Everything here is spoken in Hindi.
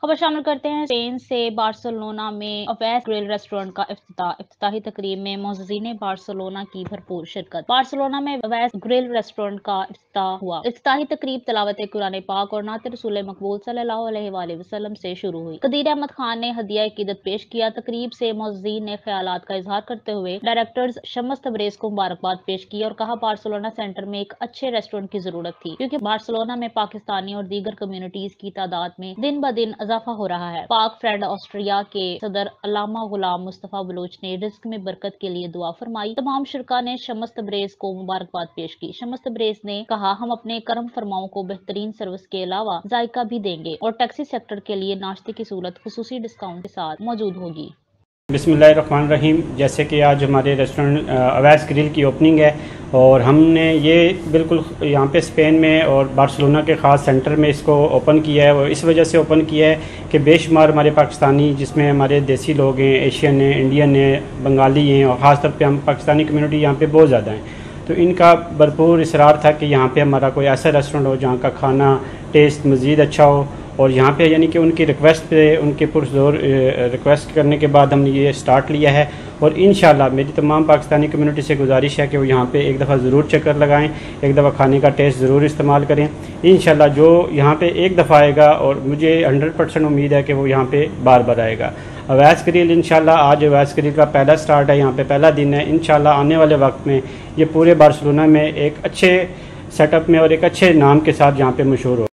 खबर शामिल करते हैं स्पेन से। बार्सिलोना में अवैध ग्रिल रेस्टोरेंट का इफ्तिताही तकरीब में मोअज़्ज़िने बार्सिलोना की भरपूर शिरकत। बार्सिलोना में अवैध ग्रिल रेस्टोरेंट का इफ्तिताह हुआ। इफ्तिताही तकरीब तिलावत कुरान पाक और नात रसूल मकबूल सल्लल्लाहु अलैहि वसल्लम से शुरू हुई। कदीर अहमद खान ने हदिया अकीदत पेश किया। तकरीब से मोअज़्ज़िन ने ख्यालात का इजहार करते हुए डायरेक्टर्स शम्स तबरेज़ को मुबारकबाद पेश की और कहा, बार्सिलोना सेंटर में एक अच्छे रेस्टोरेंट की जरूरत थी, क्योंकि बार्सिलोना में पाकिस्तानी और दीगर कम्युनिटीज की तादाद में दिन ब दिन इजाफा हो रहा है। पाक फ्रेंड ऑस्ट्रिया के सदर अल्लामा गुलाम मुस्तफा बलूच ने रिज्क में बरकत के लिए दुआ फरमाई। तमाम शुरका ने शम्स तबरेज को मुबारकबाद पेश की। शम्स तबरेज ने कहा, हम अपने करम फरमाओं को बेहतरीन सर्विस के अलावा जायका भी देंगे और टैक्सी सेक्टर के लिए नाश्ते की सहूलत खुसूसी डिस्काउंट के साथ मौजूद होगी। बिस्मिल्लाहिर्रहमानिर्रहीम। जैसे कि आज हमारे रेस्टोरेंट अवैस ग्रिल की ओपनिंग है और हमने ये बिल्कुल यहाँ पे स्पेन में और बार्सिलोना के ख़ास सेंटर में इसको ओपन किया है। और इस वजह से ओपन किया है कि बेशुमार हमारे पाकिस्तानी, जिसमें हमारे देसी लोग हैं, एशियन हैं, इंडियन हैं, बंगाली हैं और ख़ास तौर पे हम पाकिस्तानी कम्युनिटी यहाँ पे बहुत ज़्यादा हैं। तो इनका भरपूर इसरार था कि यहाँ पे हमारा कोई ऐसा रेस्टोरेंट हो जहाँ का खाना टेस्ट मज़ीद अच्छा हो। और यहाँ पे यानी कि उनकी रिक्वेस्ट पे, उनके पुरजोर रिक्वेस्ट करने के बाद हमने ये स्टार्ट लिया है। और इंशाल्लाह मेरी तमाम पाकिस्तानी कम्युनिटी से गुजारिश है कि वो यहाँ पे एक दफ़ा ज़रूर चक्कर लगाएं, एक दफ़ा खाने का टेस्ट ज़रूर इस्तेमाल करें। इंशाल्लाह जो यहाँ पे एक दफ़ा आएगा, और मुझे 100% उम्मीद है कि वो यहाँ पे बार बार आएगा। अवैस ग्रिल इंशाल्लाह, आज अवैस ग्रिल का पहला स्टार्ट है, यहाँ पे पहला दिन है। इंशाल्लाह आने वाले वक्त में ये पूरे बार्सिलोना में एक अच्छे सेटअप में और एक अच्छे नाम के साथ यहाँ पे मशहूर हो।